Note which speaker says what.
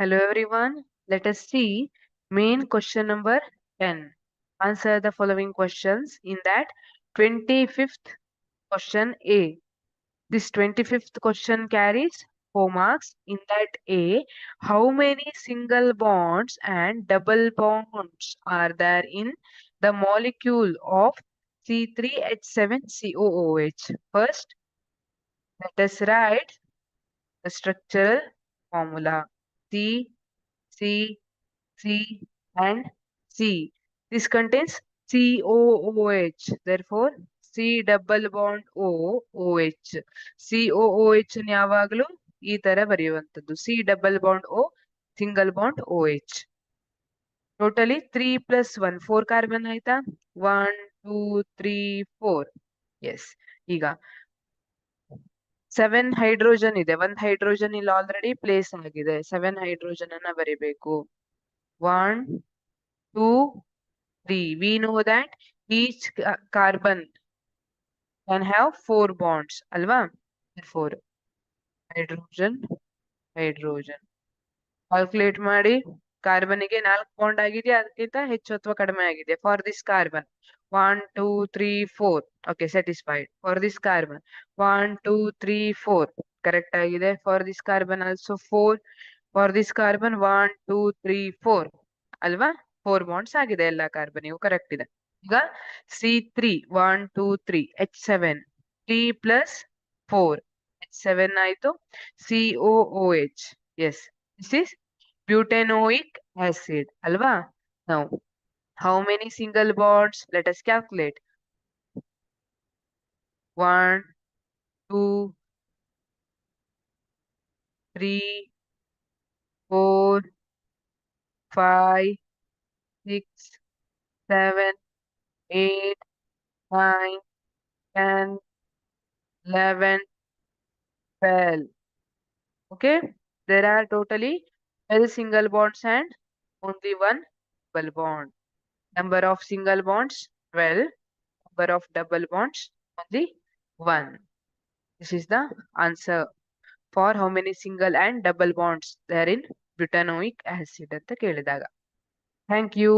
Speaker 1: Hello everyone. Let us see main question number 10. Answer the following questions in that 25th question A. This 25th question carries 4 marks. In that A, how many single bonds and double bonds are there in the molecule of C3H7COOH? First, let us write the structural formula. C, C, C and C. This contains COOH. Therefore, C double bond O OH. COOH ನ ಯಾವಾಗಲೂ ಈ ತರ ಬರೆಯುವಂಥದ್ದು. C double bond O single bond OH. Totally 3 plus 1 4 carbon ಆಯ್ತಾ 1 2 3 4. S. ಈಗ 7 hydrogen ಇದೆ. ಒಂದು hydrogen ಇಲ್ಲಿ already place ಆಗಿದೆ. 7 ಹೈಡ್ರೋಜನ್ ಅನ್ನ ಬರಿಬೇಕು. 1 2 3. We know that each carbon can have 4 bonds. Alva? Therefore, hydrogen, hydrogen. Calculate ಮಾಡಿ ಕಾರ್ಬನ್ಗೆ 4 ಬಾಂಡ್ ಆಗಿದೆ ಅದಕ್ಕಿಂತ ಹೆಚ್ಚು ಅಥವಾ ಕಡಿಮೆ ಆಗಿದೆ for this carbon 1 2 3 4 okay satisfied for this carbon 1 2 3 4 correct ಆಗಿದೆ for this carbon also 4 for this carbon 1 2 3 4 ಅಲ್ವಾ 4 ಬಾಂಡ್ಸ್ ಆಗಿದೆ ಎಲ್ಲ ಕಾರ್ಬನ್ ಇವು ಕರೆಕ್ಟ್ ಇದೆ ಈಗ C3 1 2 3 H7 3 plus 4 H7 ಆಯ್ತು COOH yes this is butanoic acid alva. Now how many single bonds? Let us calculate. 1 2 3 4 5 6 7 8 9 10 11 12. Okay, there are totally 12 single bonds and only one double bond. Number of single bonds 12, number of double bonds only 1. This is the answer for how many single and double bonds there in butanoic acid ಅಂತ ಕೇಳಿದಾಗ. Thank you.